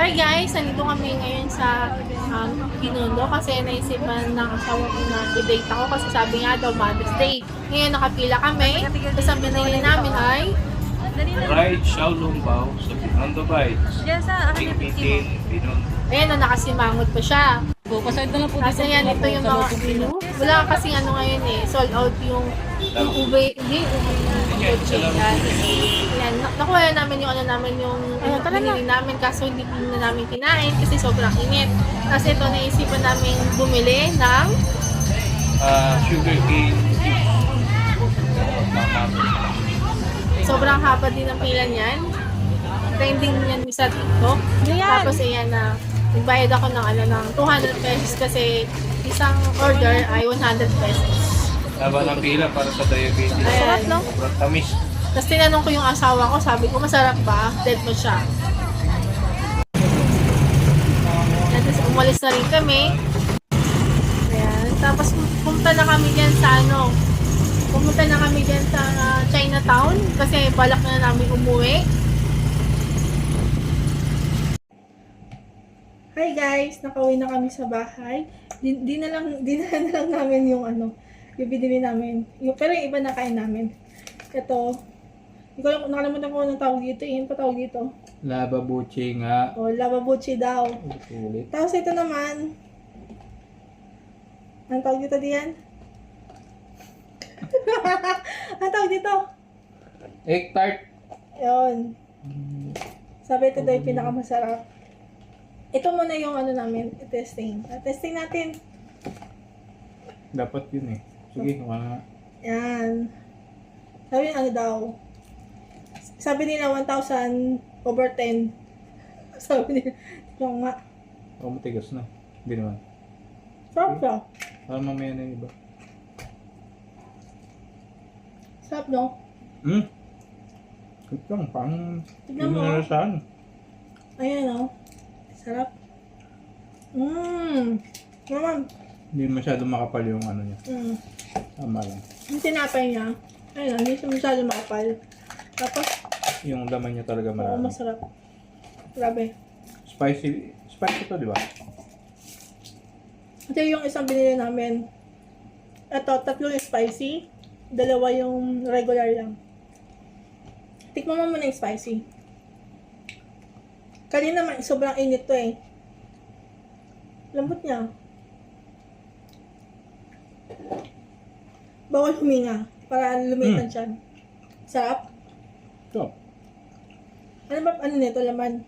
Hi guys, nandito kami ngayon sa Binondo kasi naisipan ng asawa ko na i-date ako kasi sabi nga daw Mother's Day. Ngayon nakapila kami. Tapos ang binili namin ay Right, Shaolong Bao sa Binondo Bites. Diyan sa Tingpitin, Binondo. ayan na nakasimangot pa siya. Pasahid na lang po Kasi yan, ito yung mga menu. Wala kasi ano ngayon eh, sold out yung ube. Hindi, yan, nakuha namin yung ano namin yung binili namin kaso hindi na namin kinain kasi sobrang init. Kasi ito naisipan namin bumili ng Sugar cane fish. sobrang haba din ang pila niyan. Trending yan sa TikTok. Tapos ayan na, nagbayad ako ng ano ng 200 pesos kasi isang order ay 100 pesos. Haba ng pila para sa diabetes. Sarap, no? Sobrang tamis. Tapos tinanong ko yung asawa ko, sabi ko, masarap ba? Dead mo siya. At tapos umalis na rin kami. Ayan. Tapos pumunta na kami dyan sa ano, pumunta na kami dyan sa Chinatown kasi balak na namin umuwi. Hi guys, nakauwi na kami sa bahay. Di na lang namin yung ano, yung binili namin. Pero yung iba nakain namin. Ito, hindi ko lang, nakalimutan ko anong tawag dito. Yun pa tawag dito. Lababuchi nga. O, lavabuchi daw. Ulit. Tapos ito naman, anong tawag dito diyan? Anong tawag dito? Egg tart. Yun. Sabi ito daw yung pinakamasarap. Ito muna yung ano namin, testing. Testing natin. Dapat yun eh. Sige, mga... Yan. Sabi ano daw? Sabi nila 1,000 over 10. Sabi nila, ito nga. Oh, matigas na. Hindi naman. Sarap siya. Para mamaya na yung iba. Sarap, no? Ito lang, parang... Tignan mo. Pinarasahan. Ayan, no? Sarap. Naman. Hindi masyado makapal yung ano niya. Tama lang. Yung tinapay niya, ayun, hindi siya masyado makapal. Tapos, Yung laman niya talaga oo, marami. masarap. Grabe. Spicy. Spicy to, di ba? Ito yung isang binili namin. Ito, 3 yung spicy. 2 yung regular lang. Tikman mo muna yung spicy. Kanina naman, sobrang init to eh. Lambot niya. Bawal huminga para lumitan siya. Sarap. Ito. Ano ba, ano nito, laman?